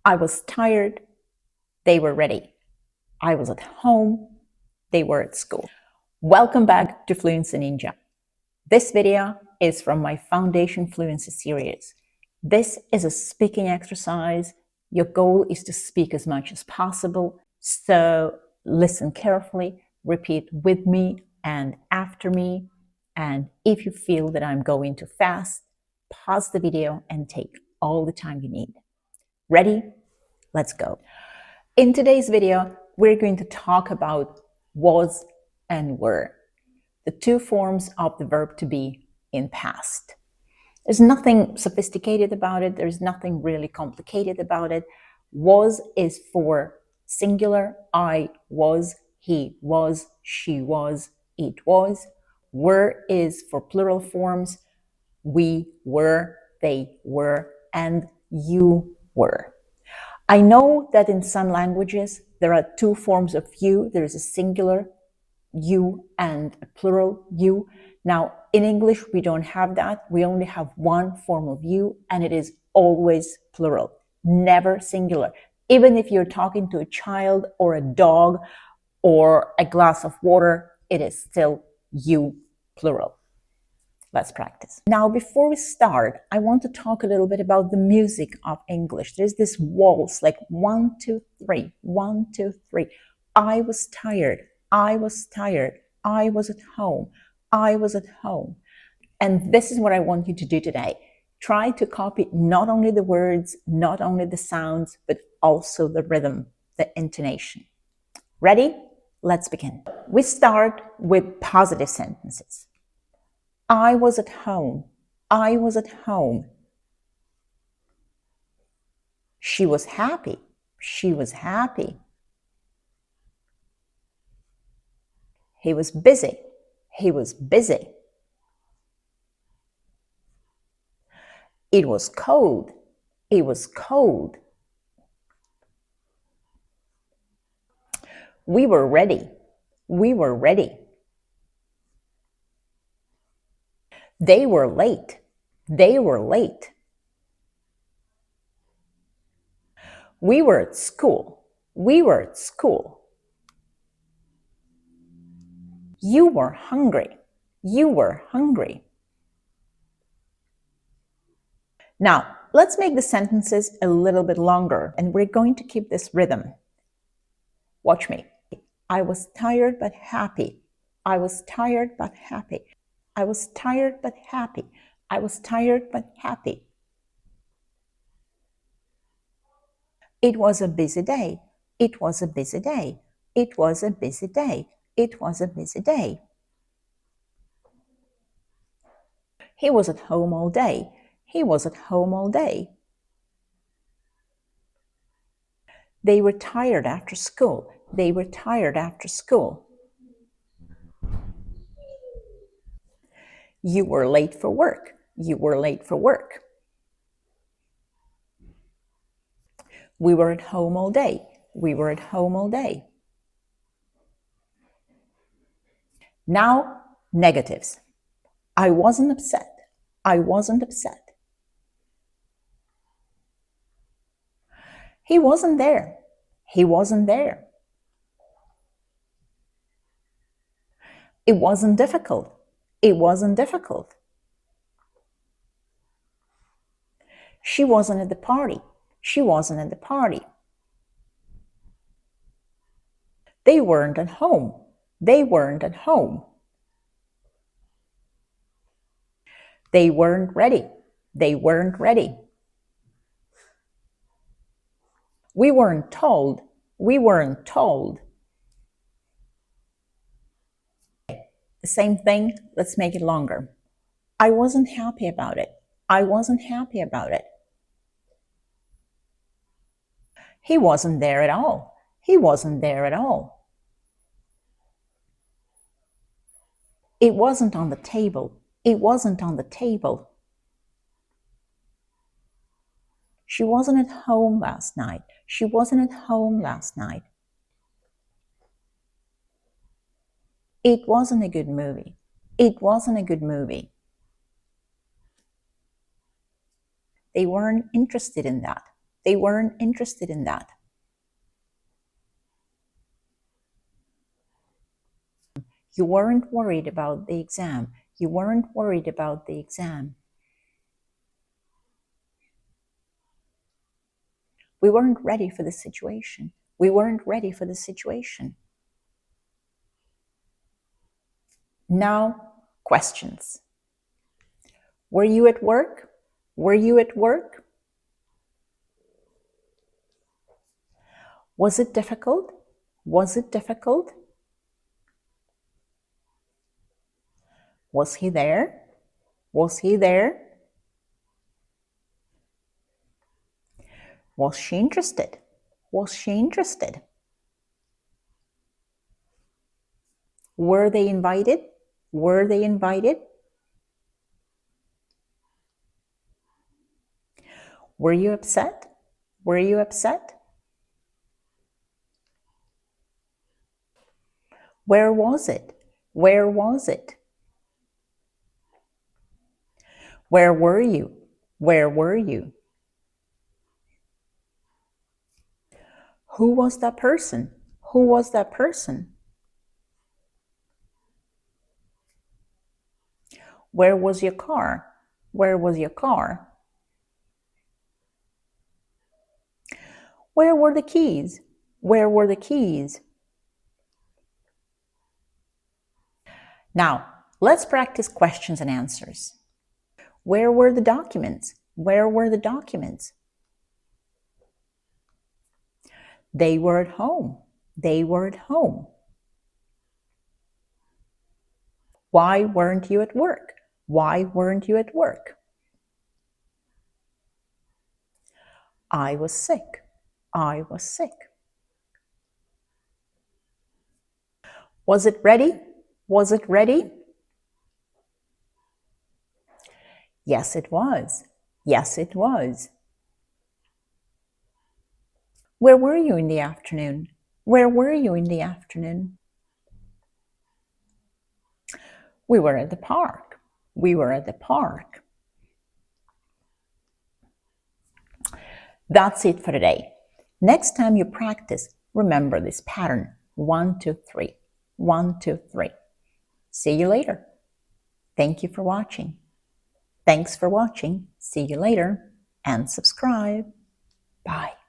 I was tired. They were ready. I was at home. They were at school. Welcome back to Fluency Ninja. This video is from my Foundation Fluency series. This is a speaking exercise. Your goal is to speak as much as possible. So listen carefully, repeat with me and after me. And if you feel that I'm going too fast, pause the video and take all the time you need. Ready? Let's go. In today's video, we're going to talk about was and were, the two forms of the verb to be in past. There's nothing sophisticated about it. There's nothing really complicated about it. Was is for singular. I was, he was, she was, it was. Were is for plural forms. We were, they were, and you were. I know that in some languages there are two forms of you. There is a singular you and a plural you. Now, in English, we don't have that. We only have one form of you, and it is always plural, never singular. Even if you're talking to a child or a dog or a glass of water, it is still you, plural. Let's practice. Now, before we start, I want to talk a little bit about the music of English. There's this waltz, like 1, 2, 3, 1, 2, 3. I was tired. I was tired. I was at home. I was at home. And this is what I want you to do today. Try to copy not only the words, not only the sounds, but also the rhythm, the intonation. Ready? Let's begin. We start with positive sentences. I was at home. I was at home. She was happy. She was happy. He was busy. He was busy. It was cold. It was cold. We were ready. We were ready. They were late. They were late. We were at school. We were at school. You were hungry. You were hungry. Now, let's make the sentences a little bit longer, and we're going to keep this rhythm. Watch me. I was tired but happy. I was tired but happy. I was tired but happy. I was tired but happy. It was a busy day. It was a busy day. It was a busy day. It was a busy day. He was at home all day. He was at home all day. They were tired after school. They were tired after school. You were late for work. You were late for work. We were at home all day. We were at home all day. Now, negatives. I wasn't upset. I wasn't upset. He wasn't there. He wasn't there. It wasn't difficult. It wasn't difficult. She wasn't at the party. She wasn't at the party. They weren't at home. They weren't at home. They weren't ready. They weren't ready. We weren't told. We weren't told. The same thing, let's make it longer. I wasn't happy about it. I wasn't happy about it. He wasn't there at all. He wasn't there at all. It wasn't on the table. It wasn't on the table. She wasn't at home last night. She wasn't at home last night. It wasn't a good movie. It wasn't a good movie. They weren't interested in that. They weren't interested in that. You weren't worried about the exam. You weren't worried about the exam. We weren't ready for the situation. We weren't ready for the situation. Now, questions. Were you at work? Were you at work? Was it difficult? Was it difficult? Was he there? Was he there? Was she interested? Was she interested? Were they invited? Were they invited? Were you upset? Were you upset? Where was it? Where was it? Where were you? Where were you? Who was that person? Who was that person? Where was your car? Where was your car? Where were the keys? Where were the keys? Now, let's practice questions and answers. Where were the documents? Where were the documents? They were at home. They were at home. Why weren't you at work? Why weren't you at work? I was sick. I was sick. Was it ready? Was it ready? Yes, it was. Yes, it was. Where were you in the afternoon? Where were you in the afternoon? We were at the park. We were at the park. That's it for today. Next time you practice, remember this pattern. 1, 2, 3. 1, 2, 3. See you later. Thank you for watching. Thanks for watching. See you later and subscribe. Bye.